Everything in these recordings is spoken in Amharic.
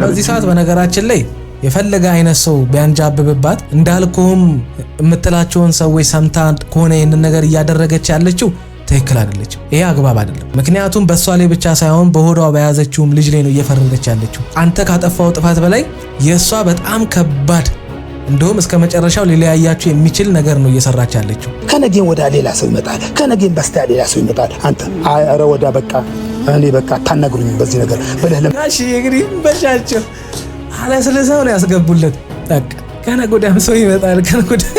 በዚህ ሰዓት በነገራችን ላይ የፈለገ አይነት ሰው ቢያንጃብብባት እንዳልኩም የምትላቸውን ሰዎች ሰምታ ከሆነ ይሄን ነገር እያደረገች ያለችው ትክክል አይደለችም። ይሄ አግባብ አይደለም። ምክንያቱም በሷ ላይ ብቻ ሳይሆን በሆዷ በያዘችውም ልጅ ላይ ነው እየፈረደች ያለችው። አንተ ካጠፋው ጥፋት በላይ የሷ በጣም ከባድ እንደውም እስከ መጨረሻው ሊለያያችሁ የሚችል ነገር ነው እየሰራች ያለችው። ከነገን ወዳ ሌላ ሰው ይመጣል፣ ከነገን በስቲያ ሌላ ሰው ይመጣል። አንተ አረ ወዳ በቃ እኔ በቃ ታናግሩኝ በዚህ ነገር በለለም። እሺ እንግዲህ በሻቸው አለ ስለሰው ነው ያስገቡለት። በቃ ከነገ ወዲያም ሰው ይመጣል። ከነገ ወዲያ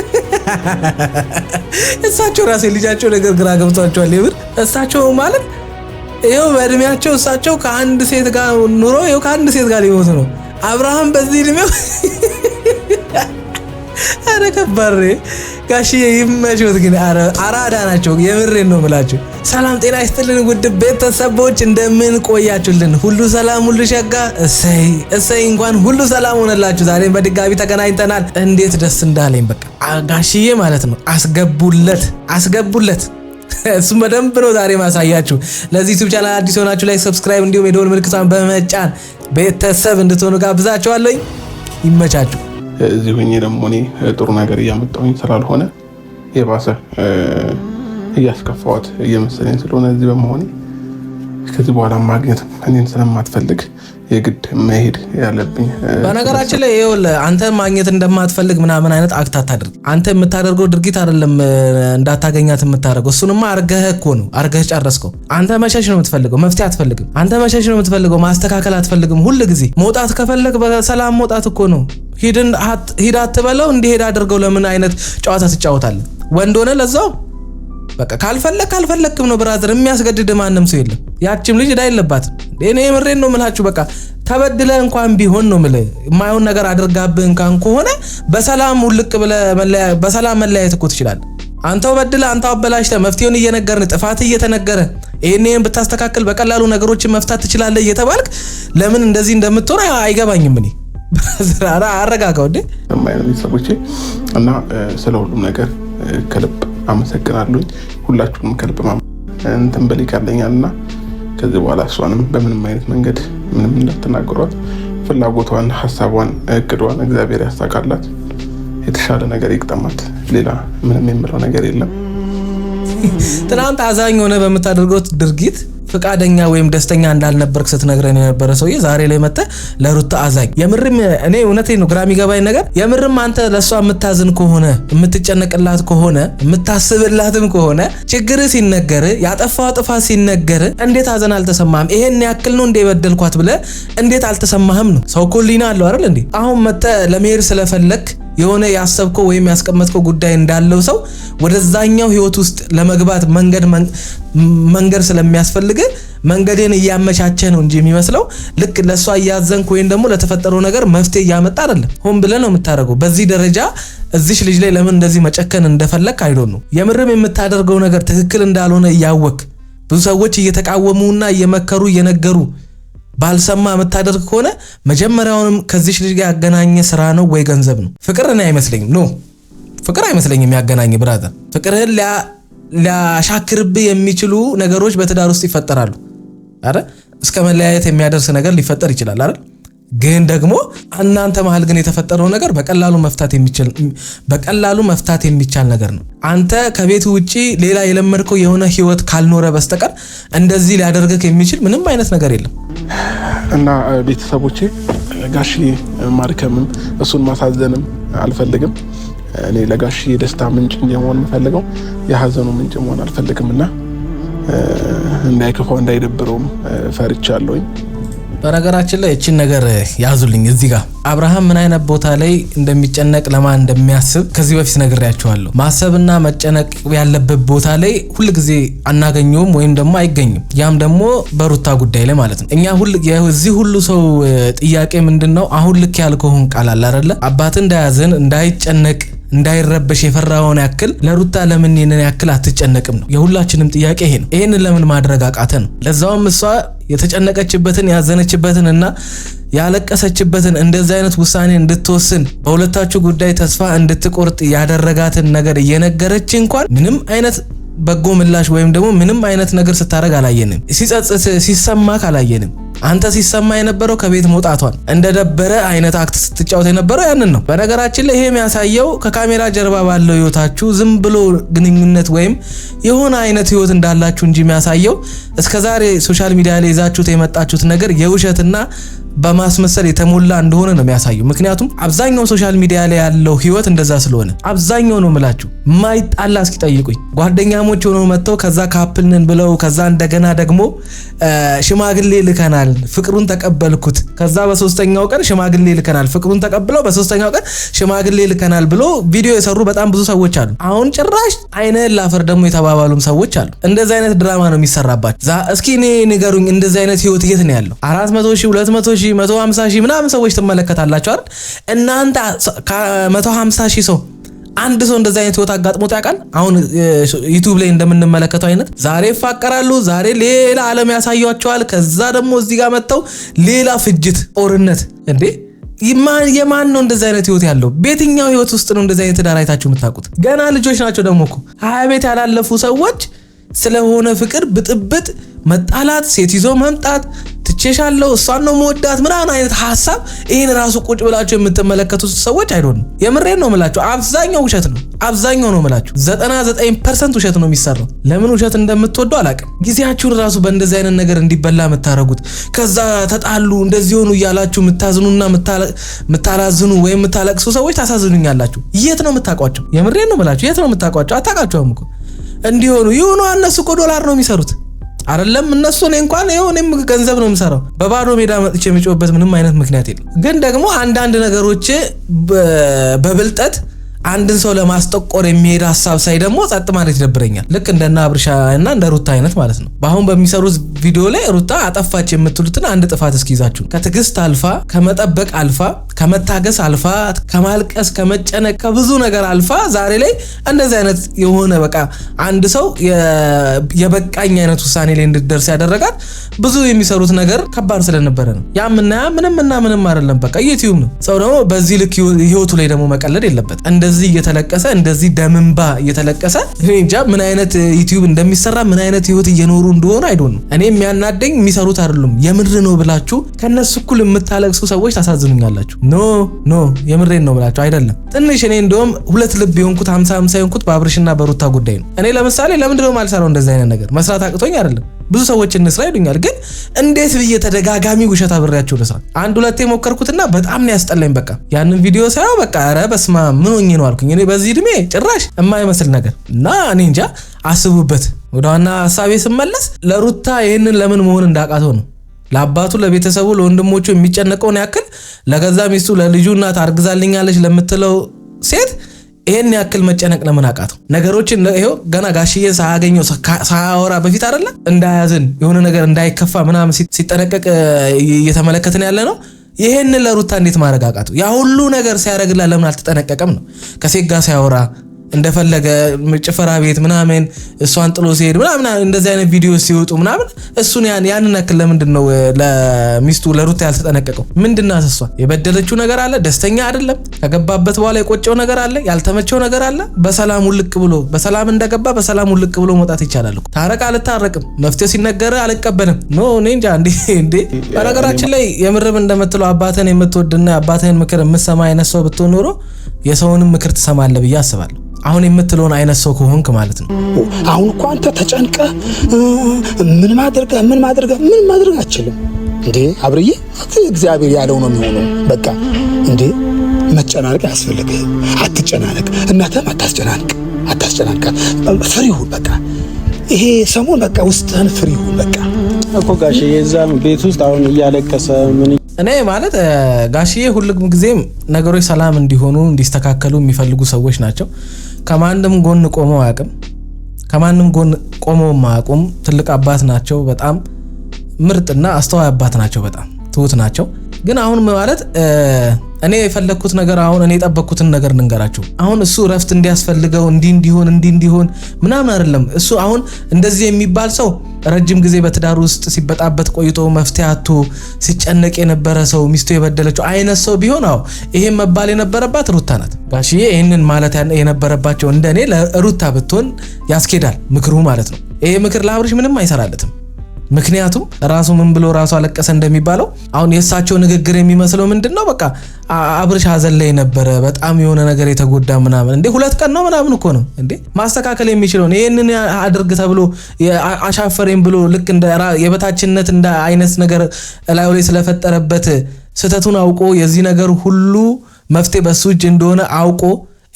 እሳቸው ራሴ ልጃቸው ነገር ግራ ገብቷቸዋል። ይብር እሳቸው ማለት ይሄው በእድሜያቸው እሳቸው ከአንድ ሴት ጋር ኑሮ ይሄው ከአንድ ሴት ጋር ሊሞቱ ነው። አብርሃም በዚህ እድሜው አረ ከባድ ጋሽዬ ይመቾት። ግን አራዳ ናቸው። የምሬን ነው የምላችሁ። ሰላም ጤና ይስጥልን ውድ ቤተሰቦች እንደምን ቆያችሁልን? ሁሉ ሰላም ሁሉ ሸጋ። እሰይ እንኳን ሁሉ ሰላም ሆነላችሁ። ዛሬም በድጋሚ ተገናኝተናል። እንዴት ደስ እንዳለኝ በቃ ጋሽዬ ማለት ነው። አስገቡለት እሱም በደንብ ነው ዛሬ ማሳያችሁ። ለዚህ ዩቲዩብ ቻናል አዲስ ሆናችሁ ላይ ሰብስክራይብ እንዲሁም የደወል ምልክቷን በመጫን ቤተሰብ እንድትሆኑ ጋብዛችኋለሁ። ይመቻችሁ። እዚህ ሆኜ ደግሞ እኔ ጥሩ ነገር እያመጣሁኝ ስላልሆነ የባሰ እያስከፋዋት እየመሰለኝ ስለሆነ እዚህ በመሆኔ ከዚህ በኋላ ማግኘት እኔን ስለማትፈልግ የግድ መሄድ ያለብኝ። በነገራችን ላይ ይኸውልህ አንተ ማግኘት እንደማትፈልግ ምናምን አይነት አክት አታድርግ። አንተ የምታደርገው ድርጊት አይደለም እንዳታገኛት የምታደርገው። እሱንማ አርገህ እኮ ነው አርገህ ጨረስከው። አንተ መሸሽ ነው የምትፈልገው፣ መፍትሄ አትፈልግም። አንተ መሸሽ ነው የምትፈልገው፣ ማስተካከል አትፈልግም። ሁሉ ጊዜ መውጣት ከፈለግ በሰላም መውጣት እኮ ነው። ሂድ አትበለው፣ እንዲሄድ አድርገው። ለምን አይነት ጨዋታ ትጫወታለህ? ወንድ ሆነ ለዛው በቃ ካልፈለክም ነው ብራዘር። የሚያስገድድ ማንም ሰው የለም። ያቺም ልጅ ዳይለባት እኔ የምሬን ነው የምላችሁ። በቃ ተበድለ እንኳን ቢሆን ነው የምልህ የማይሆን ነገር አድርጋብህ እንኳን ከሆነ በሰላም ውልቅ ብለህ በሰላም መለያየት እኮ ትችላለህ። አንተው በድለ አንተው አበላሽተ መፍትሄውን እየነገርን ጥፋት እየተነገረ ይሄን ብታስተካክል በቀላሉ ነገሮችን መፍታት ትችላለህ እየተባልክ ለምን እንደዚህ እንደምትሆን አይገባኝም። እኔ ብራዘር አረጋጋው እንዴ ሰዎች እና ስለ ሁሉም ነገር ከልብ አመሰግናለሁ። ሁላችሁንም ከልብ እንትን በል ይካለኛልና ከዚህ በኋላ እሷንም በምንም አይነት መንገድ ምንም እንዳትናገሯት። ፍላጎቷን፣ ሐሳቧን፣ እቅዷን እግዚአብሔር ያሳካላት። የተሻለ ነገር ይቅጠማት። ሌላ ምንም የምለው ነገር የለም። ትናንት አዛኝ ሆነ በምታደርገው ድርጊት ፍቃደኛ ወይም ደስተኛ እንዳልነበርክ ስትነግረን የነበረ ሰውዬ ዛሬ ላይ መጣ ለሩታ አዛኝ። የምርም እኔ እውነቴን ነው ግራ የሚገባኝ ነገር የምርም አንተ ለሷ የምታዝን ከሆነ የምትጨነቅላት ከሆነ የምታስብላትም ከሆነ ችግር ሲነገር ያጠፋው ጥፋት ሲነገር እንዴት አዘን አልተሰማህም? ይሄን ያክል ነው እንደ በደልኳት ብለህ እንዴት አልተሰማህም ነው? ሰው ኮሊና አለው አይደል እንዴ? አሁን መጣ ለመሄድ ስለፈለክ የሆነ ያሰብከው ወይም ያስቀመጥከው ጉዳይ እንዳለው ሰው ወደዛኛው ህይወት ውስጥ ለመግባት መንገድ ስለሚያስፈልግ መንገድን እያመቻቸ ነው እንጂ የሚመስለው ልክ ለሷ እያዘንክ ወይም ደግሞ ለተፈጠረው ነገር መፍትሄ እያመጣ አይደለም። ሆን ብለህ ነው የምታደርገው። በዚህ ደረጃ እዚሽ ልጅ ላይ ለምን እንደዚህ መጨከን እንደፈለክ አይዶን ነው። የምርም የምታደርገው ነገር ትክክል እንዳልሆነ እያወቅ ብዙ ሰዎች እየተቃወሙና እየመከሩ እየነገሩ ባልሰማ የምታደርግ ከሆነ መጀመሪያውንም ከዚህ ልጅ ጋር ያገናኘ ስራ ነው ወይ ገንዘብ ነው? ፍቅር እኔ አይመስለኝም። ኖ ፍቅር አይመስለኝም ያገናኘ ብራዘር። ፍቅርህን ሊያሻክርብህ የሚችሉ ነገሮች በትዳር ውስጥ ይፈጠራሉ አይደል? እስከ መለያየት የሚያደርስ ነገር ሊፈጠር ይችላል አይደል? ግን ደግሞ እናንተ መሃል ግን የተፈጠረው ነገር በቀላሉ መፍታት የሚቻል ነገር ነው። አንተ ከቤት ውጪ ሌላ የለመድከው የሆነ ህይወት ካልኖረ በስተቀር እንደዚህ ሊያደርግክ የሚችል ምንም አይነት ነገር የለም። እና ቤተሰቦቼ ጋሺ ማርከምም እሱን ማሳዘንም አልፈልግም። እኔ ለጋሺ የደስታ ምንጭ እንዲሆን የምፈልገው የሀዘኑ ምንጭ መሆን አልፈልግምና እንዳይከፋው እንዳይደብረውም ፈርቻለሁኝ። በነገራችን ላይ እቺን ነገር ያዙልኝ። እዚህ ጋር አብርሃም ምን አይነት ቦታ ላይ እንደሚጨነቅ ለማን እንደሚያስብ ከዚህ በፊት ነግሬያችኋለሁ። ማሰብና መጨነቅ ያለበት ቦታ ላይ ሁሉ ጊዜ አናገኘውም ወይም ደግሞ አይገኝም። ያም ደግሞ በሩታ ጉዳይ ላይ ማለት ነው። እኛ እዚህ ሁሉ ሰው ጥያቄ ምንድነው? አሁን ልክ ያልከውን ቃል አለ አይደለ? አባት እንዳያዝን እንዳይጨነቅ እንዳይረበሽ የፈራውን ያክል ለሩታ ለምን የነን ያክል አትጨነቅም ነው የሁላችንም ጥያቄ። ይሄ ነው። ይሄንን ለምን ማድረግ አቃተ ነው? ለዛውም እሷ የተጨነቀችበትን ያዘነችበትን እና ያለቀሰችበትን እንደዚህ አይነት ውሳኔ እንድትወስን በሁለታችሁ ጉዳይ ተስፋ እንድትቆርጥ ያደረጋትን ነገር እየነገረች እንኳን ምንም አይነት በጎ ምላሽ ወይም ደግሞ ምንም አይነት ነገር ስታረግ አላየንም። ሲጸጽት ሲሰማክ አላየንም። አንተ ሲሰማ የነበረው ከቤት መውጣቷን እንደደበረ አይነት አክት ስትጫወት የነበረው ያንን ነው። በነገራችን ላይ ይሄ የሚያሳየው ከካሜራ ጀርባ ባለው ህይወታችሁ ዝም ብሎ ግንኙነት ወይም የሆነ አይነት ህይወት እንዳላችሁ እንጂ የሚያሳየው እስከዛሬ ሶሻል ሚዲያ ላይ ይዛችሁት የመጣችሁት ነገር የውሸትና በማስመሰል የተሞላ እንደሆነ ነው የሚያሳየው። ምክንያቱም አብዛኛው ሶሻል ሚዲያ ላይ ያለው ህይወት እንደዛ ስለሆነ አብዛኛው ነው ምላችሁ ማይጣላ እስኪ ጠይቁኝ ጓደኛሞች ሆነው መጥተው ከዛ ካፕል ነን ብለው ከዛ እንደገና ደግሞ ሽማግሌ ልከናል ፍቅሩን ተቀበልኩት ከዛ በሶስተኛው ቀን ሽማግሌ ልከናል ፍቅሩን ተቀብለው በሶስተኛው ቀን ሽማግሌ ልከናል ብሎ ቪዲዮ የሰሩ በጣም ብዙ ሰዎች አሉ። አሁን ጭራሽ አይነን ላፈር ደግሞ የተባባሉም ሰዎች አሉ። እንደዚህ አይነት ድራማ ነው የሚሰራባቸው። እስኪ እኔ ንገሩኝ እንደዚህ አይነት ህይወት የት ነው ያለው? 400,000 200,000 150,000 ምናምን ሰዎች ትመለከታላችሁ አይደል? እናንተ ከ150,000 ሰው አንድ ሰው እንደዛ አይነት ህይወት አጋጥሞት ያውቃል? አሁን ዩቲዩብ ላይ እንደምንመለከተው አይነት ዛሬ ይፋቀራሉ፣ ዛሬ ሌላ ዓለም ያሳያቸዋል። ከዛ ደግሞ እዚህ ጋር መጥተው ሌላ ፍጅት፣ ጦርነት። እንዴ የማን ነው እንደዛ አይነት ህይወት ያለው? በየትኛው ህይወት ውስጥ ነው እንደዛ አይነት ዳር አይታችሁ የምታውቁት? ገና ልጆች ናቸው ደግሞ እኮ 20 ቤት ያላለፉ ሰዎች ስለሆነ ፍቅር ብጥብጥ፣ መጣላት፣ ሴት ይዞ መምጣት፣ ትቼሻለሁ እሷን ነው መወዳት ምናምን አይነት ሐሳብ ይሄን ራሱ ቁጭ ብላችሁ የምትመለከቱት ሰዎች አይዶን ነው። የምሬን ነው የምላችሁ። አብዛኛው ውሸት ነው። አብዛኛው ነው የምላችሁ 99% ውሸት ነው የሚሰራው። ለምን ውሸት እንደምትወዱ አላውቅም። ጊዜያችሁን ራሱ በእንደዚህ አይነት ነገር እንዲበላ የምታረጉት ከዛ ተጣሉ እንደዚህ ሆኑ እያላችሁ የምታዝኑና የምታላዝኑ ወይም የምታለቅሱ ሰዎች ታሳዝኑኛላችሁ። የት ነው የምታውቋቸው? የምሬን ነው የምላችሁ። የት ነው የምታውቋቸው? አታውቃቸውም እኮ እንዲሆኑ ይሁኑ። እነሱ እኮ ዶላር ነው የሚሰሩት አይደለም እነሱ። እኔ እንኳን እኔም ገንዘብ ነው የምሰራው። በባዶ ሜዳ መጥቼ የሚጮህበት ምንም አይነት ምክንያት የለም። ግን ደግሞ አንዳንድ ነገሮች በብልጠት አንድን ሰው ለማስጠቆር የሚሄድ ሐሳብ ሳይ ደግሞ ጸጥ ማለት ይደብረኛል። ልክ እንደና አብርሻ እና እንደ ሩታ አይነት ማለት ነው። በአሁን በሚሰሩት ቪዲዮ ላይ ሩታ አጠፋች የምትሉትን አንድ ጥፋት እስኪይዛችሁ ከትዕግስት አልፋ ከመጠበቅ አልፋ ከመታገስ አልፋ ከማልቀስ ከመጨነቅ ከብዙ ነገር አልፋ ዛሬ ላይ እንደዚህ አይነት የሆነ በቃ አንድ ሰው የበቃኝ አይነት ውሳኔ ላይ እንድትደርስ ያደረጋት ብዙ የሚሰሩት ነገር ከባድ ስለነበረ ነው። ያምና ምንም አይደለም። በቃ ዩቲዩብ ነው። ሰው ደግሞ በዚህ ልክ ህይወቱ ላይ ደግሞ መቀለድ የለበት። እንደዚህ እየተለቀሰ እንደዚህ ደምንባ እየተለቀሰ እንጃ ምን አይነት ዩቲዩብ እንደሚሰራ ምን አይነት ህይወት እየኖሩ እንደሆነ አይዶን ነው። እኔ የሚያናደኝ የሚሰሩት አይደሉም። የምር ነው ብላችሁ ከነሱ እኩል የምታለቅሱ ሰዎች ታሳዝኑኛላችሁ። ኖ የምሬን ነው ብላችሁ አይደለም። ትንሽ እኔ እንደውም ሁለት ልብ የሆንኩት 50-50 የሆንኩት በአብርሽና በሩታ ጉዳይ ነው። እኔ ለምሳሌ ለምንድነው ማልሰራው እንደዚህ አይነት ነገር? መስራት አቅቶኝ አይደለም። ብዙ ሰዎች እንስራ ይሉኛል። ግን እንዴት ብዬ ተደጋጋሚ ውሸት አብሬያቸው ልስራ? አንድ ሁለቴ ሞከርኩትና በጣም ነው ያስጠላኝ። በቃ ያንን ቪዲዮ ሳይው በቃ ኧረ በስመ አብ ምን ሆኜ ነው አልኩኝ። እኔ በዚህ እድሜ ጭራሽ የማይመስል ነገር እና እኔ እንጃ። አስቡበት። ወደ ዋና ሐሳቤ ስመለስ ለሩታ ይሄንን ለምን መሆን እንዳቃተው ነው። ለአባቱ ለቤተሰቡ ለወንድሞቹ የሚጨነቀውን ያክል ለገዛ ሚስቱ ለልጁ እናት አርግዛልኛለች ለምትለው ሴት ይሄን ያክል መጨነቅ ለምን አቃተው? ነገሮችን ይሄው ገና ጋሽዬ ሳያገኘው ሳያወራ በፊት አይደለ እንዳያዝን የሆነ ነገር እንዳይከፋ ምናምን ሲጠነቀቅ እየተመለከትን ያለ ነው። ይሄን ለሩታ እንዴት ማድረግ አቃተው? ያ ሁሉ ነገር ሲያደርግላ ለምን አልተጠነቀቀም ነው? ከሴት ጋር ሲያወራ እንደፈለገ ጭፈራ ቤት ምናምን እሷን ጥሎ ሲሄድ ምናምን እንደዚህ አይነት ቪዲዮ ሲወጡ ምናምን እሱን ያንን ያክል ለምንድን ነው ለሚስቱ ለሩታ ያልተጠነቀቀው? ምንድናት እሷ የበደለችው ነገር አለ? ደስተኛ አይደለም? ከገባበት በኋላ የቆጨው ነገር አለ? ያልተመቸው ነገር አለ? በሰላም ውልቅ ብሎ በሰላም እንደገባ በሰላም ውልቅ ብሎ መውጣት ይቻላል እኮ። ታረቅ አልታረቅም መፍትሄ ሲነገር አልቀበልም ኖ እኔ እንጃ እንዴ። በነገራችን ላይ የምርም እንደምትለው አባተን የምትወድና አባተን ምክር የምትሰማ አይነት ሰው ብትሆን ኖሮ የሰውንም ምክር ትሰማለህ ብዬ አስባለሁ። አሁን የምትለውን አይነት ሰው ከሆንክ ማለት ነው። አሁን እኮ አንተ ተጨንቀ ምን ማድረግ አችልም እንዴ አብርዬ። እግዚአብሔር ያለው ነው የሚሆነው። በቃ እንዴ መጨናነቅ ያስፈልግህ። አትጨናነቅ። እናትህም አታስጨናንቃት። ፍሪ ሁን በቃ። ይሄ ሰሞን በቃ ውስጥህን ፍሪ ሁን በቃ እኮ ጋሽዬ እዛም ቤት ውስጥ አሁን እያለቀሰ ምን እኔ ማለት ጋሽዬ ሁሉም ጊዜም ነገሮች ሰላም እንዲሆኑ እንዲስተካከሉ የሚፈልጉ ሰዎች ናቸው። ከማንም ጎን ቆመው አያውቅም። ከማንም ጎን ቆመው ማያውቁም። ትልቅ አባት ናቸው። በጣም ምርጥና አስተዋይ አባት ናቸው። በጣም ትሁት ናቸው። ግን አሁን ማለት እኔ የፈለኩት ነገር አሁን እኔ የጠበቅኩትን ነገር ልንገራችሁ። አሁን እሱ ረፍት እንዲያስፈልገው እንዲሆን ምናምን አይደለም። እሱ አሁን እንደዚህ የሚባል ሰው ረጅም ጊዜ በትዳር ውስጥ ሲበጣበት ቆይቶ መፍትሄ አጥቶ ሲጨነቅ የነበረ ሰው ሚስቱ የበደለችው አይነት ሰው ቢሆን ይሄን መባል የነበረባት ሩታ ናት። ጋሽዬ ይሄንን ማለት የነበረባቸው እንደኔ ለሩታ ብትሆን ያስኬዳል ምክሩ ማለት ነው። ይሄ ምክር ለአብርሽ ምንም አይሰራለትም። ምክንያቱም ራሱ ምን ብሎ ራሱ አለቀሰ እንደሚባለው አሁን የእሳቸው ንግግር የሚመስለው ምንድነው በቃ አብርሽ ሀዘን ላይ ነበረ በጣም የሆነ ነገር የተጎዳ ምናምን እንዴ 2 ቀን ነው ምናምን እኮ ነው እንዴ ማስተካከል የሚችለው ይሄንን አድርግ ተብሎ አሻፈረኝ ብሎ ልክ እንደ የበታችነት እንደ አይነት ነገር ላዩ ላይ ስለፈጠረበት ስተቱን አውቆ የዚህ ነገር ሁሉ መፍትሄ በሱ እጅ እንደሆነ አውቆ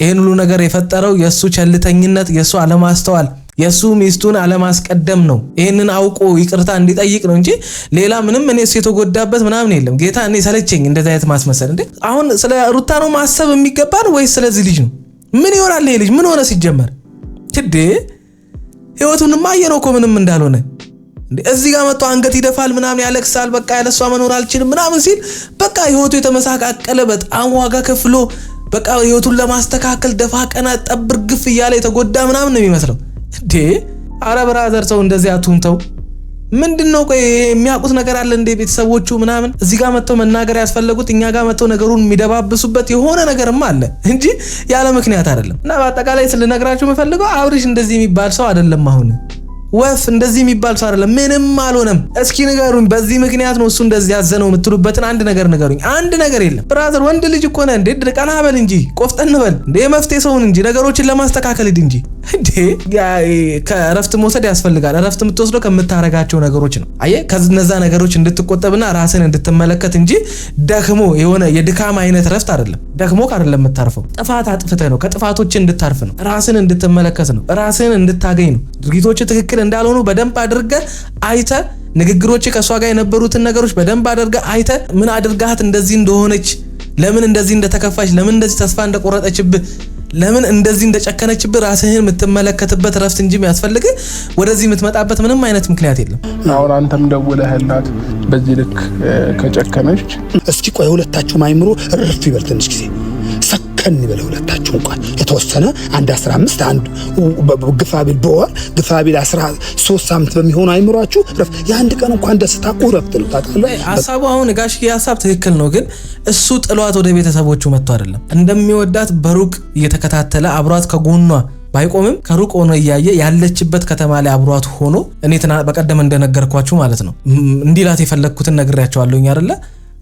ይሄን ሁሉ ነገር የፈጠረው የሱ ቸልተኝነት የሱ አለማስተዋል የሱ ሚስቱን አለማስቀደም ነው ይሄንን አውቆ ይቅርታ እንዲጠይቅ ነው እንጂ ሌላ ምንም እኔ እሱ የተጎዳበት ምናምን የለም ጌታ እኔ ሰለቸኝ እንደዛ አይነት ማስመሰል እንዴ አሁን ስለ ሩታ ነው ማሰብ የሚገባን ወይስ ስለዚህ ልጅ ነው ምን ይሆናል ይሄ ልጅ ምን ሆነ ሲጀመር እንዴ ህይወቱንማ አየነው እኮ ምንም እንዳልሆነ እንዴ እዚህ ጋር መጥቶ አንገት ይደፋል ምናምን ያለቅሳል በቃ ያለሷ መኖር አልችልም ምናምን ሲል በቃ ህይወቱ የተመሳቃቀለ በጣም ዋጋ ከፍሎ በቃ ህይወቱን ለማስተካከል ደፋ ቀና ጠብር ግፍ እያለ የተጎዳ ምናምን ነው የሚመስለው እንዴ አረ ብራዘር ሰው እንደዚህ አቱንተው ምንድነው ቆይ የሚያውቁት ነገር አለ እንደ ቤተሰቦቹ ምናምን እዚህ ጋር መጥተው መናገር ያስፈልጉት እኛ ጋር መጥተው ነገሩን የሚደባብሱበት የሆነ ነገርም አለ እንጂ ያለ ምክንያት አይደለም እና በአጠቃላይ ስለነግራችሁ መፈልገው አብርሽ እንደዚህ የሚባል ሰው አይደለም አሁን ወፍ እንደዚህ የሚባል ሰው አይደለም ምንም አልሆነም እስኪ ንገሩኝ በዚህ ምክንያት ነው እሱ እንደዚህ ያዘነው የምትሉበትን አንድ ነገር ንገሩኝ አንድ ነገር የለም ብራዘር ወንድ ልጅ እኮ ነህ እንዴ ድርቀና በል እንጂ ቆፍጠን በል እንዴ መፍትሄ ሰውን እንጂ ነገሮችን ለማስተካከል እንጂ እንዴ ከረፍት መውሰድ ያስፈልጋል ረፍት የምትወስደው ከምታረጋቸው ነገሮች ነው አየህ ከነዛ ነገሮች እንድትቆጠብና ራስን እንድትመለከት እንጂ ደክሞ የሆነ የድካም አይነት ረፍት አይደለም ደክሞ አይደለም የምታርፈው ጥፋት አጥፍተህ ነው ከጥፋቶች እንድታርፍ ነው ራስን እንድትመለከት ነው ራስን እንድታገኝ ነው ድርጊቶች ትክክል እንዳልሆኑ በደንብ አድርገህ አይተ ንግግሮች ከሷ ጋር የነበሩትን ነገሮች በደንብ አድርገህ አይተ ምን አድርጋት እንደዚህ እንደሆነች ለምን እንደዚህ እንደተከፋች ለምን እንደዚህ ተስፋ እንደቆረጠችብህ ለምን እንደዚህ እንደጨከነችብህ ራስህን የምትመለከትበት ረፍት እንጂ የሚያስፈልግ ወደዚህ የምትመጣበት ምንም አይነት ምክንያት የለም አሁን አንተም ደውለህላት በዚህ ልክ ከጨከነች እስኪ ቆይ ሁለታችሁ ማይምሮ ረፍ ይበል ትንሽ ጊዜ ሰከን ይበል ሁለታችሁ እንኳን የተወሰነ አንድ 15 አንድ ግፋቢል በወር ግፋቢል 13 ሳምንት በሚሆን አይምሯችሁ ረፍ የአንድ ቀን እንኳን ደስታ ረፍት ነው ታውቃለህ ሐሳቡ አሁን ጋሽዬ ሐሳብ ትክክል ነው ግን እሱ ጥሏት ወደ ቤተሰቦቹ መጥቶ አይደለም እንደሚወዳት በሩቅ እየተከታተለ አብሯት ከጎኗ ባይቆምም ከሩቅ ሆኖ እያየ ያለችበት ከተማ ላይ አብሯት ሆኖ እኔ በቀደም እንደነገርኳችሁ ማለት ነው እንዲላት የፈለኩትን ነግሬያቸዋለሁኝ አይደለ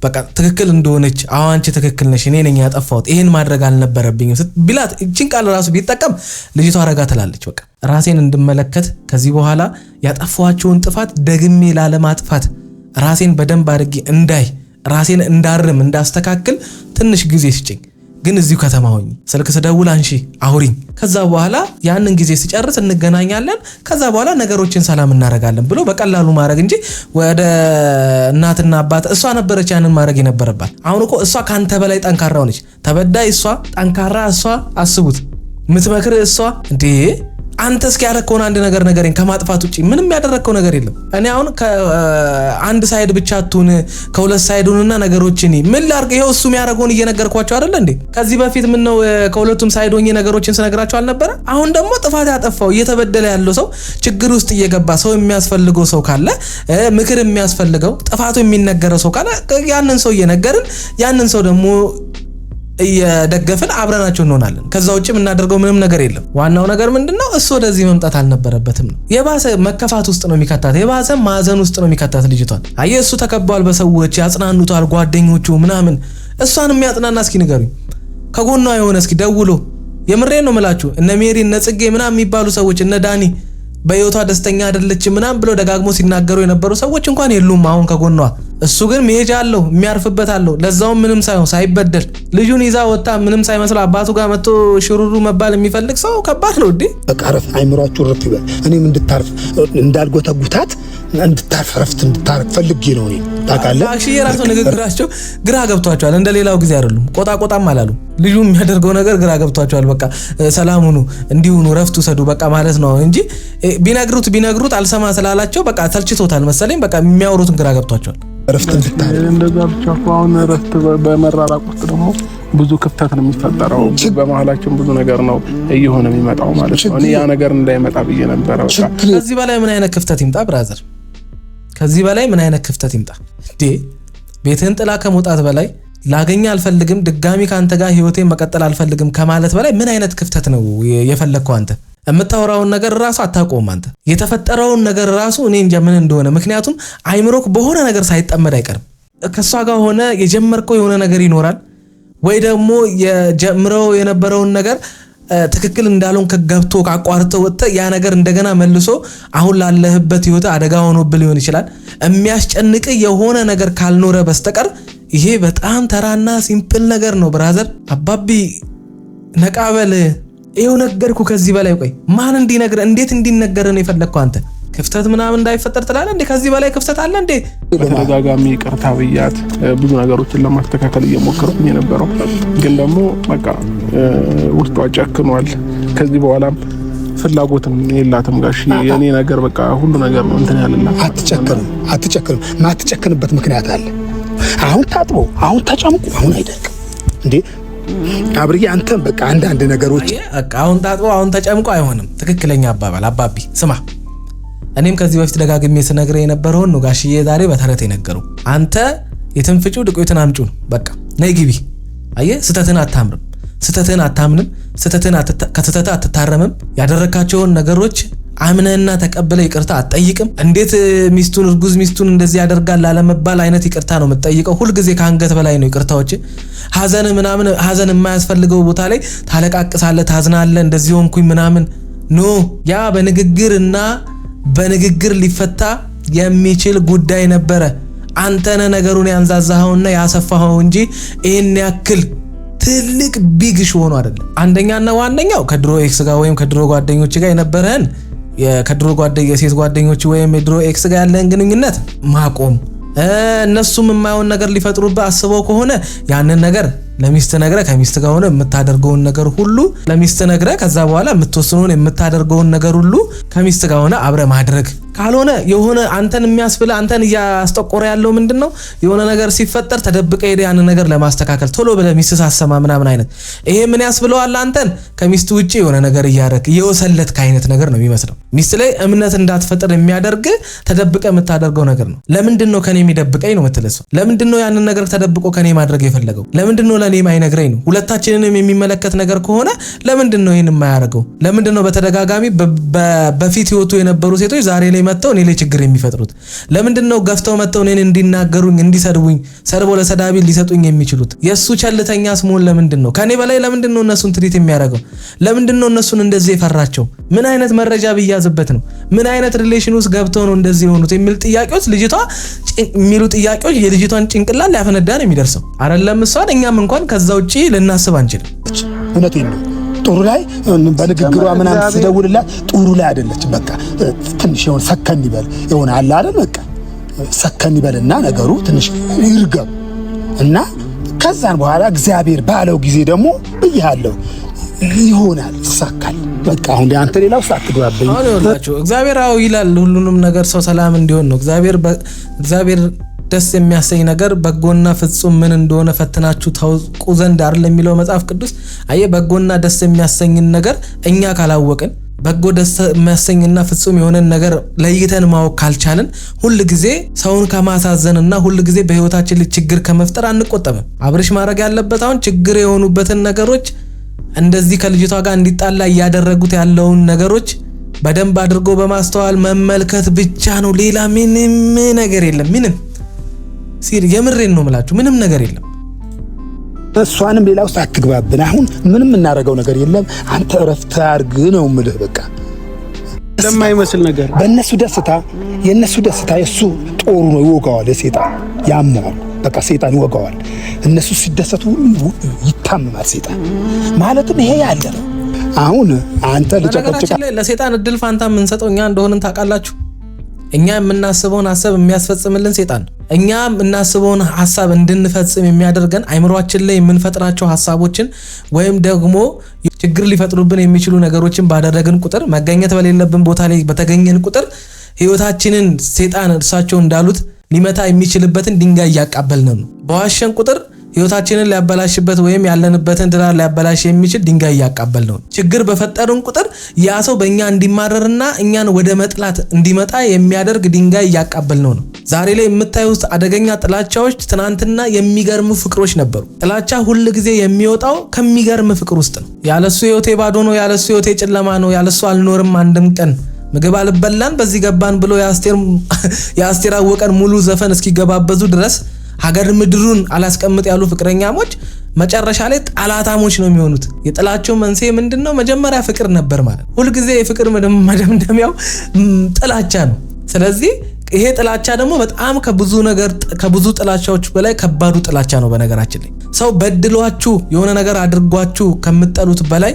በቃ ትክክል እንደሆነች አዋንቺ ትክክል ነሽ እኔ ነኝ ያጠፋሁት ይሄን ማድረግ አልነበረብኝም ቢላት እቺን ቃል ራሱ ቢጠቀም ልጅቷ አረጋ ትላለች በቃ ራሴን እንድመለከት ከዚህ በኋላ ያጠፋኋቸውን ጥፋት ደግሜ ላለማጥፋት ራሴን በደንብ አድርጌ እንዳይ ራሴን እንዳርም እንዳስተካክል ትንሽ ጊዜ ስጭኝ ግን እዚሁ ከተማ ሆኜ ስልክ ስደውል አንሺ አውሪኝ ከዛ በኋላ ያንን ጊዜ ሲጨርስ እንገናኛለን ከዛ በኋላ ነገሮችን ሰላም እናረጋለን ብሎ በቀላሉ ማድረግ እንጂ ወደ እናትና አባት እሷ ነበረች ያንን ማድረግ የነበረባት አሁን እኮ እሷ ካንተ በላይ ጠንካራ ሆነች ተበዳይ እሷ ጠንካራ እሷ አስቡት ምትመክር እሷ እንዴ አንተ እስኪ ያረከውን አንድ ነገር ነገርኝ ከማጥፋት ውጪ ምንም ያደረከው ነገር የለም እኔ አሁን ከአንድ ሳይድ ብቻ አትሁን ከሁለት ሳይዱንና ነገሮችን ምን ላርግ ይሄው እሱ የሚያረጋውን እየነገርኳቸው አይደል እንዴ ከዚህ በፊት ምን ነው ከሁለቱም ሳይድ ሆኜ ነገሮችን ስነግራቸው አልነበረ አሁን ደግሞ ጥፋት ያጠፋው እየተበደለ ያለው ሰው ችግር ውስጥ እየገባ ሰው የሚያስፈልገው ሰው ካለ ምክር የሚያስፈልገው ጥፋቱ የሚነገረው ሰው ካለ ያንን ሰው እየነገርን ያንን ሰው ደግሞ እየደገፈን አብረናቸው እንሆናለን ከዛ ውጪ የምናደርገው ምንም ነገር የለም ዋናው ነገር ምንድነው እሱ ወደዚህ መምጣት አልነበረበትም ነው የባሰ መከፋት ውስጥ ነው የሚከታት የባሰ ማዘን ውስጥ ነው የሚከታት ልጅቷን አየ እሱ ተከባል በሰዎች ያጽናኑታል ጓደኞቹ ምናምን እሷን የሚያጽናና እስኪ ንገሩኝ ከጎኗ የሆነ እስኪ ደውሎ የምሬን ነው የምላችሁ እነ ሜሪ እነ ጽጌ ምናምን የሚባሉ ሰዎች እነ ዳኒ በህይወቷ ደስተኛ አይደለችም ምናምን ብሎ ደጋግሞ ሲናገሩ የነበሩ ሰዎች እንኳን የሉም አሁን ከጎኗ እሱ ግን መሄጃ አለው የሚያርፍበት አለው ለዛውም ምንም ሳይሆን ሳይበደል ልጁን ይዛ ወጣ ምንም ሳይመስል አባቱ ጋር መጥቶ ሽሩሩ መባል የሚፈልግ ሰው ከባድ ነው እንዴ በቃ ረፍ አይምሯችሁ ረፍ ይበል እኔም እንድታርፍ እንዳልጎተጉታት እንድታርፍ ረፍት እንድታርፍ ፈልጌ ነው እኔ ታውቃለህ አክሽ የራሱ ንግግራቸው ግራ ገብቷቸዋል እንደሌላው ጊዜ አይደሉም ቆጣቆጣም አላሉ ልጁ የሚያደርገው ነገር ግራ ገብቷቸዋል በቃ ሰላሙኑ እንዲሁኑ ረፍቱ ሰዱ በቃ ማለት ነው እንጂ ቢነግሩት አልሰማ ስላላቸው በቃ ተልችቶታል መሰለኝ በቃ የሚያወሩትን ግራ ገብቷቸዋል ረፍት እንድታርፍ እንደዛ ብቻ አሁን ረፍት በመራራቅ ውስጥ ደግሞ ብዙ ክፍተት ነው የሚፈጠረው በመሃላችን ብዙ ነገር ነው እየሆነ የሚመጣው ማለት ነው እኔ ያ ነገር እንዳይመጣ ብዬ ነበር በቃ ከዚህ በላይ ምን አይነት ክፍተት ይምጣ ብራዘር ከዚህ በላይ ምን አይነት ክፍተት ይምጣ እንዴ ቤትህን ጥላ ከመውጣት በላይ ላገኛ አልፈልግም ድጋሚ ካንተ ጋር ህይወቴን መቀጠል አልፈልግም ከማለት በላይ ምን አይነት ክፍተት ነው የፈለግከው አንተ የምታወራውን ነገር ራሱ አታውቀውም አንተ የተፈጠረውን ነገር ራሱ እኔ እንጃ ምን እንደሆነ ምክንያቱም አይምሮክ በሆነ ነገር ሳይጠመድ አይቀርም ከሷ ጋር ሆነ የጀመርከው የሆነ ነገር ይኖራል ወይ ደግሞ የጀምረው የነበረውን ነገር ትክክል እንዳልሆን ከገብቶ ካቋርጠው ወጣ ያ ነገር እንደገና መልሶ አሁን ላለህበት ህይወት አደጋ ሆኖብህ ሊሆን ይችላል የሚያስጨንቅ የሆነ ነገር ካልኖረ በስተቀር ይሄ በጣም ተራና ሲምፕል ነገር ነው ብራዘር አባቢ ነቃበል ይሄው ነገርኩ ከዚህ በላይ ቆይ ማን እንዲነገር እንዴት እንዲነገር ነው የፈለከው አንተ ክፍተት ምናምን እንዳይፈጠር ትላለህ እንዴ ከዚህ በላይ ክፍተት አለ እንዴ በተደጋጋሚ ይቅርታ ብያት ብዙ ነገሮችን ለማስተካከል እየሞከርኩኝ የነበረው ግን ደግሞ በቃ ውስጧ ጨክኗል ከዚህ በኋላም ፍላጎትም የላትም ጋሽ የኔ ነገር በቃ ሁሉ ነገር ነው እንትን ያለና አትጨክንም ማትጨክንበት ምክንያት አለ አሁን ታጥቦ አሁን ተጨምቁ አሁን አይደለም እንዴ አብርዬ አንተም በቃ አንድ ነገሮች በቃ አሁን ታጥቦ አሁን ተጨምቆ አይሆንም ትክክለኛ አባባል አባቢ ስማ እኔም ከዚህ በፊት ደጋግሜ ስነግርህ የነበረውን ነው ጋሽዬ ዛሬ በተረት የነገረው አንተ የትንፍጩ ድቆይትን አምጩ ነው በቃ ነይ ግቢ አየህ ስተትን አታምንም ስተትን ከተተታ አትታረምም ያደረካቸውን ነገሮች አምነህና ተቀበለ ይቅርታ አትጠይቅም እንዴት ሚስቱን እርጉዝ ሚስቱን እንደዚህ ያደርጋል ላለመባል አይነት ይቅርታ ነው የምትጠይቀው ሁሉ ጊዜ ካንገት በላይ ነው ይቅርታዎች ሐዘን ምናምን ሐዘን የማያስፈልገው ቦታ ላይ ታለቃቅሳለህ ታዝናለህ እንደዚህ ሆንኩኝ ምናምን ኖ ያ በንግግርና በንግግር ሊፈታ የሚችል ጉዳይ ነበር አንተ ነህ ነገሩን ያንዛዛኸውና ያሰፋኸው እንጂ ይሄን ያክል ትልቅ ቢግ ሾ ሆኖ አይደለም አንደኛና ዋነኛው ከድሮ ኤክስ ጋር ወይም ከድሮ ጓደኞች ጋር የነበረን የከድሮ ሴት ጓደኞች ወይም የድሮ ኤክስ ጋር ያለን ግንኙነት ማቆም እነሱም የማይሆን ነገር ሊፈጥሩበት አስበው ከሆነ ያንን ነገር ለሚስት ነግረ ከሚስት ጋር ሆነ የምታደርገውን ነገር ሁሉ ለሚስት ነግረ ከዛ በኋላ የምትወስነውን የምታደርገውን ነገር ሁሉ ከሚስት ጋር ሆነ አብረ ማድረግ ካልሆነ የሆነ አንተን የሚያስብል አንተን ያስጠቆረ ያለው ምንድነው የሆነ ነገር ሲፈጠር ተደብቀ ሄደ ያን ነገር ለማስተካከል ቶሎ ብለ ሚስት ሳሰማ ምናምን አይነት ይሄ ምን ያስብለዋል አንተን ከሚስት ውጪ የሆነ ነገር ያያረክ የወሰለት ካይነት ነገር ነው የሚመስለው ሚስት ላይ እምነት እንዳትፈጥር የሚያደርግ ተደብቀ የምታደርገው ነገር ነው ለምንድነው ከኔ የሚደብቀኝ ነው የምትለሰው ለምንድነው ያንን ነገር ተደብቆ ከኔ ማድረግ የፈለገው ለምንድነው ለኔ ማይነግረኝ ነው ሁለታችንንም የሚመለከት ነገር ከሆነ ለምንድነው ይሄን የማያደርገው ለምንድነው በተደጋጋሚ በፊት ህይወቱ የነበሩ ሴቶች ዛሬ ላይ መተው እኔ ላይ ችግር የሚፈጥሩት ለምንድነው ገፍተው መተው እኔን እንዲናገሩኝ እንዲሰድቡኝ ሰርቦ ለሰዳቢ ሊሰጡኝ የሚችሉት የሱ ቸልተኛ ስሙን ለምንድነው ከኔ በላይ ለምንድነው እነሱን ትሪት የሚያደርገው ለምንድነው እነሱን እንደዚህ የፈራቸው ምን አይነት መረጃ ቢያዝበት ነው ምን አይነት ሪሌሽን ውስጥ ገብተው ነው እንደዚህ ሆኑት የሚል ጥያቄዎች ልጅቷ የሚሉ ጥያቄዎች የልጅቷን ጭንቅላት ሊያፈነዳ ነው የሚደርሰው አይደለም እሷን እኛም እንኳን ከዛ ውጪ ልናስብ አንችልም እውነቴን ነው ጥሩ ላይ በንግግሯ ምናምን ሲደውልላት ጥሩ ላይ አይደለች በቃ ትንሽ የሆነ ሰከን ይበል የሆነ አለ አይደል በቃ ሰከን ይበልና ነገሩ ትንሽ ይርገብ እና ከዛን በኋላ እግዚአብሔር ባለው ጊዜ ደግሞ ብያለሁ ይሆናል ይሳካል በቃ አሁን አንተ ሌላው ሳትግባበኝ አሁን ይላችሁ እግዚአብሔር አው ይላል ሁሉንም ነገር ሰው ሰላም እንዲሆን ነው እግዚአብሔር ደስ የሚያሰኝ ነገር በጎና ፍጹም ምን እንደሆነ ፈትናችሁ ታውቁ ዘንድ አይደል የሚለው መጽሐፍ ቅዱስ አየ በጎና ደስ የሚያሰኝን ነገር እኛ ካላወቅን በጎ ደስ የሚያሰኝና ፍጹም የሆነ ነገር ለይተን ማወቅ ካልቻለን ሁሉ ጊዜ ሰውን ከማሳዘንና ሁሉ ጊዜ በህይወታችን ላይ ችግር ከመፍጠር አንቆጠብም አብርሽ ማድረግ ያለበት አሁን ችግር የሆኑበትን ነገሮች እንደዚህ ከልጅቷ ጋር እንዲጣላ ያደረጉት ያለውን ነገሮች በደንብ አድርጎ በማስተዋል መመልከት ብቻ ነው ሌላ ምንም ነገር የለም ምንም ሲር የምሬን ነው ማለት ምንም ነገር የለም እሷንም ሌላ ውስጥ አትግባብን አሁን ምንም እናረጋው ነገር የለም አንተ ረፍት አርግ ነው ምልህ በቃ ለማይመስል ነገር በእነሱ ደስታ የነሱ ደስታ የሱ ጦሩ ነው ይወጋዋል የሰይጣን ያመዋል በቃ ሰይጣን ይወጋዋል እነሱ ሲደሰቱ ይታመማል ሰይጣን ማለትም ይሄ ያለ ነው አሁን አንተ ልጨቀጭቃ ለሰይጣን እድል ፋንታ የምንሰጠው እኛ እንደሆነን ታውቃላችሁ እኛ የምናስበውን ሐሳብ የሚያስፈጽምልን ሰይጣን እኛ የምናስበውን ሐሳብ እንድንፈጽም የሚያደርገን አይምሮአችን ላይ የምንፈጥራቸው ሐሳቦችን ወይም ደግሞ ችግር ሊፈጥሩብን የሚችሉ ነገሮችን ባደረግን ቁጥር መገኘት በሌለብን ቦታ ላይ በተገኘን ቁጥር ህይወታችንን ሰይጣን እርሳቸው እንዳሉት ሊመታ የሚችልበትን ድንጋይ ያቃበልን ነው በዋሸን ቁጥር ህይወታችንን ሊያበላሽበት ወይም ያለንበትን ትዳር ሊያበላሽ የሚችል ድንጋይ እያቃበል ነው። ችግር በፈጠርን ቁጥር ያ ሰው በእኛ እንዲማረርና እኛን ወደ መጥላት እንዲመጣ የሚያደርግ ድንጋይ እያቃበል ነው። ዛሬ ላይ የምታዩት አደገኛ ጥላቻዎች ትናንትና የሚገርሙ ፍቅሮች ነበሩ። ጥላቻ ሁል ጊዜ የሚወጣው ከሚገርም ፍቅር ውስጥ ነው። ያለሱ ህይወቴ ባዶ ነው፣ ያለሱ ህይወቴ ጨለማ ነው፣ ያለሱ አልኖርም አንድም ቀን ምግብ አልበላን በዚህ ገባን ብሎ የአስቴር አወቀን ሙሉ ዘፈን እስኪገባበዙ ድረስ ሀገር ምድሩን አላስቀምጥ ያሉ ፍቅረኛሞች መጨረሻ ላይ ጠላታሞች ነው የሚሆኑት። የጥላቸው መንስኤ ምንድነው? መጀመሪያ ፍቅር ነበር ማለት። ሁል ጊዜ የፍቅር መደምደሚያው ጥላቻ ነው። ስለዚህ ይሄ ጥላቻ ደግሞ በጣም ከብዙ ጥላቻዎች በላይ ከባዱ ጥላቻ ነው። በነገራችን ላይ ሰው በድሏችሁ የሆነ ነገር አድርጓችሁ ከምትጠሉት በላይ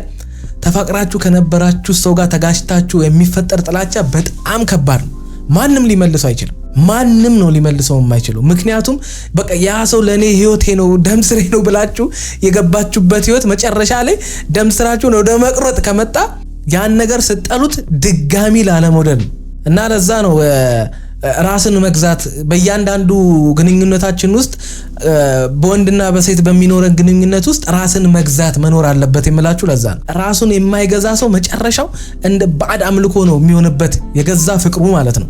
ተፋቅራችሁ ከነበራችሁ ሰው ጋር ተጋጭታችሁ የሚፈጠር ጥላቻ በጣም ከባድ ነው። ማንም ሊመልሰው አይችልም። ማንም ነው ሊመልሰው የማይችለው። ምክንያቱም በቃ ያ ሰው ለኔ ህይወቴ ነው ደም ስሬ ነው ብላችሁ የገባችሁበት ህይወት መጨረሻ ላይ ደም ስራችሁን ወደ መቅረጥ ከመጣ ያን ነገር ስጠሉት ድጋሚ ላለመውደድ ነው። እና ለዛ ነው ራስን መግዛት በእያንዳንዱ ግንኙነታችን ውስጥ በወንድና በሴት በሚኖረን ግንኙነት ውስጥ ራስን መግዛት መኖር አለበት የምላችሁ ለዛ ነው። ራሱን የማይገዛ ሰው መጨረሻው እንደ ባዕድ አምልኮ ነው የሚሆንበት የገዛ ፍቅሩ ማለት ነው።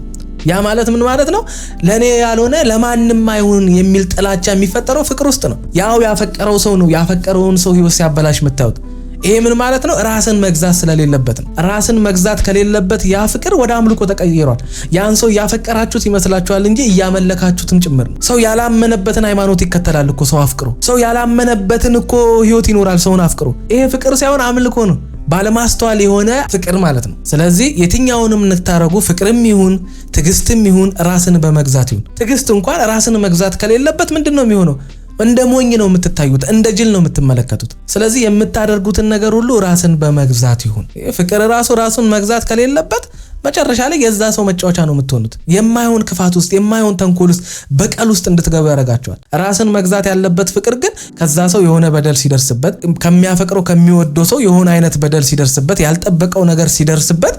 ያ ማለት ምን ማለት ነው? ለኔ ያልሆነ ለማንም አይሁን የሚል ጥላቻ የሚፈጠረው ፍቅር ውስጥ ነው። ያው ያፈቀረው ሰው ነው ያፈቀረውን ሰው ህይወት ሲያበላሽ መታወት። ይሄ ምን ማለት ነው? ራስን መግዛት ስለሌለበት ነው። ራስን መግዛት ከሌለበት ያ ፍቅር ወደ አምልኮ ተቀይሯል። ያን ሰው ያፈቀራችሁት ይመስላችኋል እንጂ እያመለካችሁትም ጭምር ነው። ሰው ያላመነበትን ሃይማኖት ይከተላል እኮ ሰው አፍቅሮ። ሰው ያላመነበትን እኮ ህይወት ይኖራል ሰውን አፍቅሮ። ይሄ ፍቅር ሳይሆን አምልኮ ነው። ባለማስተዋል የሆነ ፍቅር ማለት ነው። ስለዚህ የትኛውንም እንታረጉ ፍቅርም ይሁን ትግስትም ይሁን ራስን በመግዛት ይሁን። ትግስት እንኳን ራስን መግዛት ከሌለበት ምንድነው የሚሆነው? እንደ ሞኝ ነው የምትታዩት፣ እንደ ጅል ነው የምትመለከቱት። ስለዚህ የምታደርጉትን ነገር ሁሉ ራስን በመግዛት ይሁን። ፍቅር ራሱን መግዛት ከሌለበት መጨረሻ ላይ የዛ ሰው መጫወቻ ነው የምትሆኑት። የማይሆን ክፋት ውስጥ የማይሆን ተንኮል ውስጥ በቀል ውስጥ እንድትገቡ ያደርጋቸዋል። ራስን መግዛት ያለበት ፍቅር ግን ከዛ ሰው የሆነ በደል ሲደርስበት፣ ከሚያፈቅረው ከሚወደው ሰው የሆነ አይነት በደል ሲደርስበት፣ ያልጠበቀው ነገር ሲደርስበት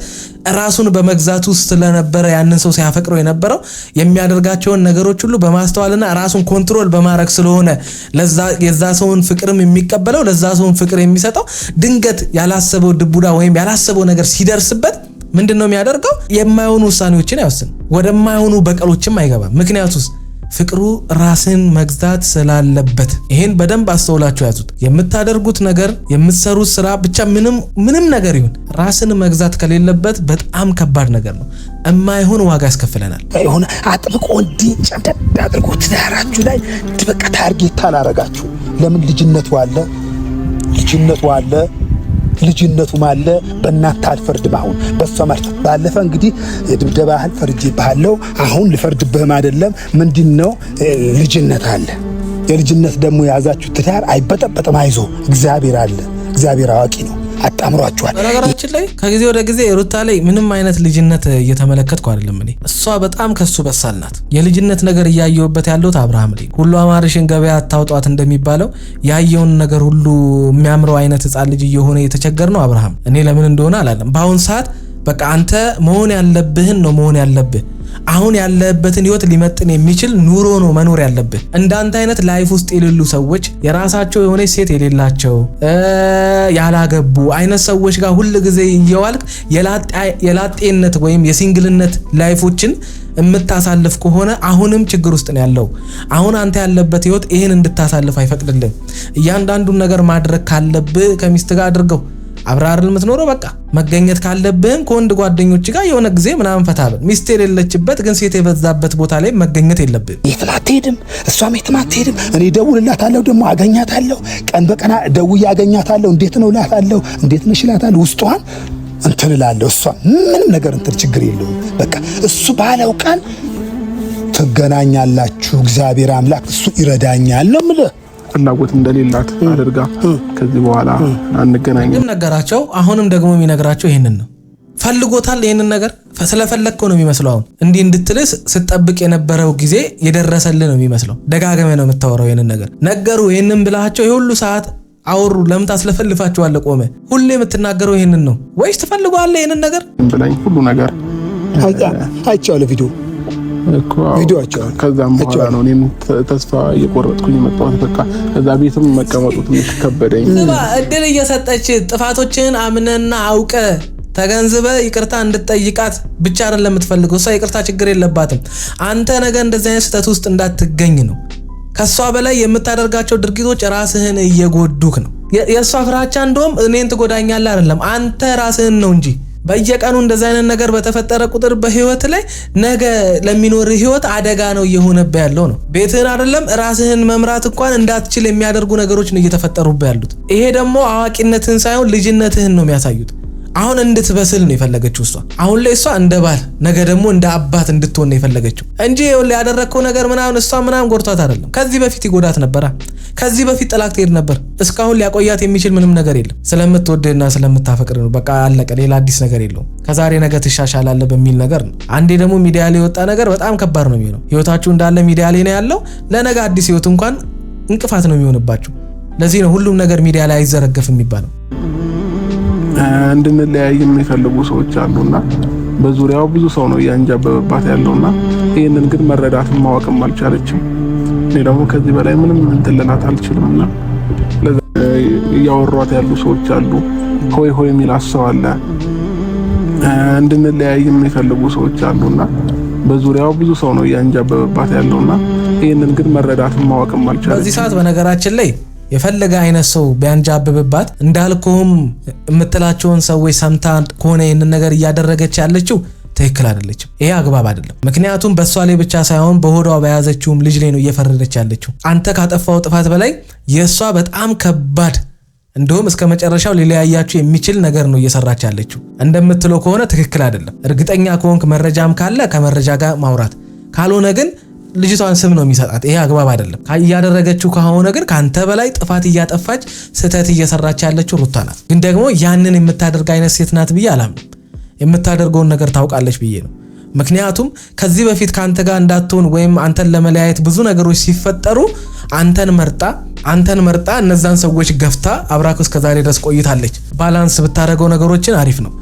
ራሱን በመግዛት ውስጥ ስለነበረ ያንን ሰው ሲያፈቅረው የነበረው የሚያደርጋቸውን ነገሮች ሁሉ በማስተዋልና ራሱን ኮንትሮል በማድረግ ስለሆነ የዛ ሰውን ፍቅርም የሚቀበለው ለዛ ሰውን ፍቅር የሚሰጠው ድንገት ያላሰበው ድቡዳ ወይም ያላሰበው ነገር ሲደርስበት ምንድነው የሚያደርገው? የማይሆኑ ውሳኔዎችን አይወስንም፣ ወደማይሆኑ በቀሎችም አይገባም። ምክንያቱስ ፍቅሩ ራስን መግዛት ስላለበት። ይሄን በደንብ አስተውላችሁ ያዙት። የምታደርጉት ነገር የምትሰሩት ስራ ብቻ ምንም ነገር ይሁን ራስን መግዛት ከሌለበት በጣም ከባድ ነገር ነው። የማይሆን ዋጋ ያስከፍለናል። የሆነ አጥብቆ እንዲህ ጨምደድ አድርጎ ትዳራችሁ ላይ በቃ ታርጌት አላረጋችሁ። ለምን ልጅነቱ አለ ልጅነቱ ማለ በእናት አልፈርድም። አሁን በሷ ማለት ባለፈ እንግዲህ ድብደባህል ፈርጄብሃለሁ። አሁን ልፈርድብህም አይደለም። ምንድነው ልጅነት አለ። የልጅነት ደግሞ የያዛችሁ ትዳር አይበጠበጥም። አይዞ እግዚአብሔር አለ። እግዚአብሔር አዋቂ ነው። አጣምሯቸዋል። በነገራችን ላይ ከጊዜ ወደ ጊዜ ሩታ ላይ ምንም አይነት ልጅነት እየተመለከትኩ አይደለም እኔ። እሷ በጣም ከሱ በሳል ናት። የልጅነት ነገር እያየሁበት ያለሁት አብርሃም ላይ። ሁሉ አማርሽን ገበያ አታውጧት እንደሚባለው ያየውን ነገር ሁሉ የሚያምረው አይነት ህፃን ልጅ እየሆነ የተቸገር ነው አብርሃም። እኔ ለምን እንደሆነ አላለም። በአሁን ሰዓት በቃ አንተ መሆን ያለብህን ነው መሆን ያለብህ። አሁን ያለበትን ህይወት ሊመጥን የሚችል ኑሮ ነው መኖር ያለብህ። እንዳንተ አይነት ላይፍ ውስጥ የሌሉ ሰዎች፣ የራሳቸው የሆነ ሴት የሌላቸው ያላገቡ አይነት ሰዎች ጋር ሁሉ ጊዜ እየዋልክ የላጤነት ወይም የሲንግልነት ላይፎችን የምታሳልፍ ከሆነ አሁንም ችግር ውስጥ ነው ያለው። አሁን አንተ ያለበት ህይወት ይሄን እንድታሳልፍ አይፈቅድልህም። እያንዳንዱን ነገር ማድረግ ካለብህ ከሚስት ጋር አድርገው። አብራርል የምትኖረው በቃ መገኘት ካለብህን ከወንድ ጓደኞች ጋር የሆነ ጊዜ ምናምን ፈታበል። ሚስት የሌለችበት ግን ሴት የበዛበት ቦታ ላይ መገኘት የለብህም። የትም አትሄድም፣ እሷም የትም አትሄድም። እኔ ደውልላታለሁ፣ ደግሞ አገኛታለሁ። ቀን በቀን ደውዬ አገኛታለሁ። እንዴት ነው እላታለሁ፣ እንዴት ነሽ እላታለሁ። ውስጧን እንትን እላለሁ። እሷ ምንም ነገር እንትን ችግር የለውም። በቃ እሱ ባለው ቀን ትገናኛላችሁ። እግዚአብሔር አምላክ እሱ ይረዳኛል ነው የምልህ። ፍላጎት እንደሌላት አድርጋ ከዚህ በኋላ አንገናኝም ነገራቸው። አሁንም ደግሞ የሚነግራቸው ይሄንን ነው። ፈልጎታል። ይሄንን ነገር ስለፈለግከው ነው የሚመስለው። አሁን እንዲህ እንድትልስ ስትጠብቅ የነበረው ጊዜ የደረሰልህ ነው የሚመስለው። ደጋግመህ ነው የምታወራው ይሄንን ነገር። ነገሩ ይሄንን ብላቸው የሁሉ ሰዓት አወሩ። ለምን ታስለፈልፋቸዋለህ? ቆመ ሁሌ የምትናገረው ይሄንን ነው ወይስ ትፈልገዋለህ? ይሄንን ነገር ብላኝ ሁሉ ነገር አይቻለሁ ቪዲዮ ቪዲዮአቸው ከዛም በኋላ ነው እኔም ተስፋ እየቆረጥኩኝ መጣሁት። በቃ እዛ ቤትም መቀመጡ ትንሽ ከበደኝ። እድል እየሰጠች ጥፋቶችን አምነና አውቀ ተገንዝበ ይቅርታ እንድትጠይቃት ብቻ አይደለም ለምትፈልገው። እሷ ይቅርታ ችግር የለባትም። አንተ ነገ እንደዚህ አይነት ስህተት ውስጥ እንዳትገኝ ነው። ከሷ በላይ የምታደርጋቸው ድርጊቶች ራስህን እየጎዱክ ነው። የሷ ፍራቻ እንደውም እኔን ትጎዳኛለህ አይደለም አንተ ራስህን ነው እንጂ በየቀኑ እንደዚህ አይነት ነገር በተፈጠረ ቁጥር በህይወት ላይ ነገ ለሚኖር ህይወት አደጋ ነው እየሆነብህ ያለው ነው። ቤትህን አይደለም ራስህን መምራት እንኳን እንዳትችል የሚያደርጉ ነገሮች ነው እየተፈጠሩብህ ያሉት። ይሄ ደግሞ አዋቂነትህን ሳይሆን ልጅነትህን ነው የሚያሳዩት። አሁን እንድትበስል ነው የፈለገችው እሷ። አሁን ላይ እሷ እንደ ባል ነገ ደግሞ እንደ አባት እንድትሆን ነው የፈለገችው እንጂ ያደረከው ነገር ምናምን እሷ ምናምን ጎርቷት አይደለም። ከዚህ በፊት ይጎዳት ነበር። ከዚህ በፊት ጥላክ ትሄድ ነበር። እስካሁን ሊያቆያት የሚችል ምንም ነገር የለም። ስለምትወድና ስለምታፈቅር ነው። በቃ አለቀ። ሌላ አዲስ ነገር የለውም። ከዛሬ ነገ ትሻሻላለህ በሚል ነገር ነው። አንዴ ደግሞ ሚዲያ ላይ የወጣ ነገር በጣም ከባድ ነው የሚሆነው። ህይወታችሁ እንዳለ ሚዲያ ላይ ነው ያለው። ለነገ አዲስ ህይወት እንኳን እንቅፋት ነው የሚሆንባችሁ። ለዚህ ነው ሁሉም ነገር ሚዲያ ላይ አይዘረገፍም የሚባለው። እንድንለያይ የሚፈልጉ ሰዎች አሉና በዙሪያው ብዙ ሰው ነው ያንጃበበባት ያለውና ይሄንን ግን መረዳትም ማወቅም አልቻለችም። እኔ ደግሞ ከዚህ በላይ ምንም እንትልላት አልችልምና ያወሯት ያሉ ሰዎች አሉ። ሆይ የሚል ሰው አለ። እንድንለያይ የሚፈልጉ ሰዎች አሉና በዙሪያው ብዙ ሰው ነው ያንጃበበባት ያለውና ይሄንን ግን መረዳትም ማወቅም አልቻለችም። በዚህ ሰዓት በነገራችን ላይ የፈለገ አይነት ሰው ቢያንጃብብባት እንዳልከውም የምትላቸውን ሰዎች ሰምታ ከሆነ ይህንን ነገር እያደረገች ያለችው ትክክል አይደለችም። ይሄ አግባብ አይደለም። ምክንያቱም በሷ ላይ ብቻ ሳይሆን በሆዷ በያዘችውም ልጅ ላይ ነው እየፈረደች ያለችው። አንተ ካጠፋው ጥፋት በላይ የሷ በጣም ከባድ እንደውም እስከ መጨረሻው ሊለያያችሁ የሚችል ነገር ነው እየሰራች ያለችው። እንደምትለው ከሆነ ትክክል አይደለም። እርግጠኛ ከሆንክ መረጃም ካለ ከመረጃ ጋር ማውራት፣ ካልሆነ ግን ልጅቷን ስም ነው የሚሰጣት። ይሄ አግባብ አይደለም። እያደረገችው ከሆነ ግን ካንተ በላይ ጥፋት እያጠፋች ስህተት እየሰራች ያለችው ሩታ ናት። ግን ደግሞ ያንን የምታደርግ አይነት ሴት ናት ብዬ አላምንም። የምታደርገውን ነገር ታውቃለች ብዬ ነው። ምክንያቱም ከዚህ በፊት ካንተ ጋር እንዳትሆን ወይም አንተን ለመለያየት ብዙ ነገሮች ሲፈጠሩ አንተን መርጣ እነዛን ሰዎች ገፍታ አብራክ እስከዛሬ ድረስ ቆይታለች። ባላንስ ብታደርገው ነገሮችን አሪፍ ነው።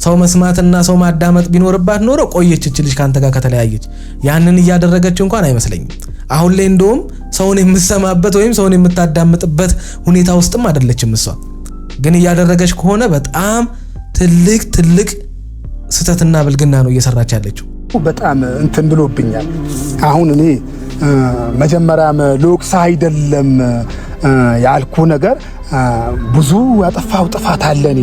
ሰው መስማትና ሰው ማዳመጥ ቢኖርባት ኖሮ ቆየች ልጅ ካንተ ጋር ከተለያየች። ያንን እያደረገች እንኳን አይመስለኝም። አሁን ላይ እንደውም ሰውን የምትሰማበት ወይም ሰውን የምታዳምጥበት ሁኔታ ውስጥም አይደለችም እሷ። ግን እያደረገች ከሆነ በጣም ትልቅ ስተትና ብልግና ነው እየሰራች ያለችው። በጣም እንትን ብሎብኛል። አሁን እኔ መጀመሪያም ሎክስ አይደለም ያልኩ ነገር ብዙ ያጠፋው ጥፋት አለ። እኔ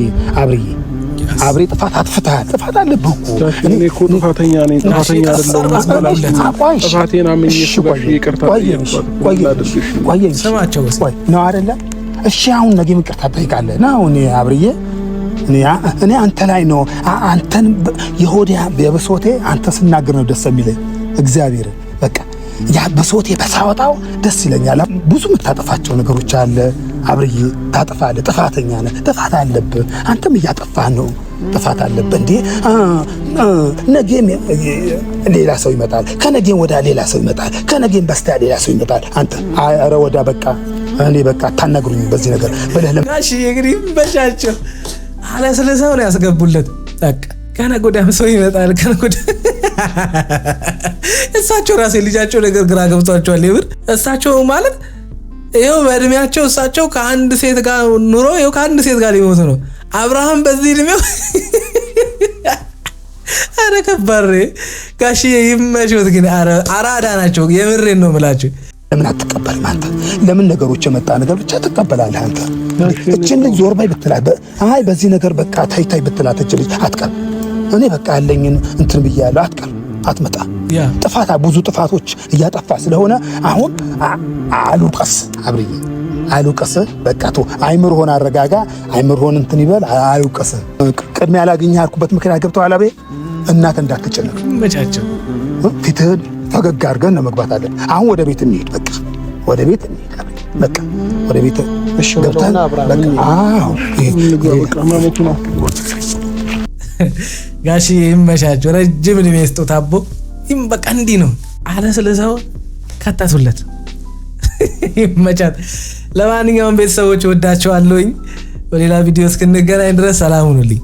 አብሬ ጥፋት አጥፍተሃል። ጥፋት አለብህ እኮ እኔ እኮ ጥፋተኛ ነኝ። ጥፋተኛ አይደለም። ጥፋቴን አምኜ ይቅርታ ሰማቸው ነው አይደለ? እሺ አሁን ነገ ይቅርታ ጠይቃለህ ነው። እኔ አብርዬ እኔ አንተ ላይ ነው አንተን የሆዲያ በብሶቴ አንተ ስናገር ነው ደስ የሚለኝ። እግዚአብሔር በቃ ያ በሶቴ በሳወጣው ደስ ይለኛል። ብዙ የምታጠፋቸው ነገሮች አለ አብርዬ፣ ታጠፋለህ። ጥፋተኛ ነህ። ጥፋት አለብህ። አንተም እያጠፋህ ነው። ጥፋት አለብህ። እንዴ ነገም ሌላ ሰው ይመጣል። ከነገም ወዳ ሌላ ሰው ይመጣል። ከነገም በስቲያ ሌላ ሰው ይመጣል። አንተ ኧረ ወዳ በቃ እኔ በቃ አታናግሩኝ በዚህ ነገር ብለህ ጋሽ እንግዲህ በሻቸው አለ ስለሰው ነው ያስገቡለት። በቃ ከነገ ወዲያም ሰው ይመጣል። ከነገ ወዲያ እሳቸው ራሴ ልጃቸው ነገር ግራ ገብቷቸዋል። ይብር እሳቸው ማለት ይሄው በእድሜያቸው እሳቸው ከአንድ ሴት ጋር ኑሮ ይሄው ከአንድ ሴት ጋር ሊሞቱ ነው። አብርሃም በዚህ እድሜው አረ ከባድ ጋሽ ይመችዎት። ግን አራዳ ናቸው። የምሬን ነው የምላቸው። ለምን አትቀበልም አንተ? ለምን ነገሮች የመጣ ነገር ብቻ ትቀበላለህ አንተ? እችን ልጅ ዞር ባይ ብትላት፣ አይ በዚህ ነገር በቃ ታይ ብትላት እች ልጅ አትቀር። እኔ በቃ ያለኝን እንትን ብያለሁ። አትመጣ። ጥፋታ ብዙ ጥፋቶች እያጠፋ ስለሆነ አሁን አሉቀስ አብርዬ አሉቀስ በቃ ቶ አይምሮህን አረጋጋ። አይምሮህን እንትን ይበል። አሉቀስ ቅድሚያ ያላገኘህ ያልኩበት ምክንያት ገብቶሃል አቤ? እናት እንዳትጨነቅ መቻቸው ፊትህን ፈገግ አድርገን ነው መግባት አለን። አሁን ወደ ቤት እንሂድ። በቃ ወደ ቤት እንሂድ። በቃ ወደ ቤት እሺ ገብተን በቃ ጋሽ ይመቻቸው። ረጅም እድሜ ይስጡት አቦ። በቃ እንዲህ ነው አለ ስለሰው ከተቱለት። ይመቻት። ለማንኛውም ቤተሰቦች ወዳቸዋለሁኝ። በሌላ ቪዲዮ እስክንገናኝ ድረስ ሰላም ሁኑልኝ።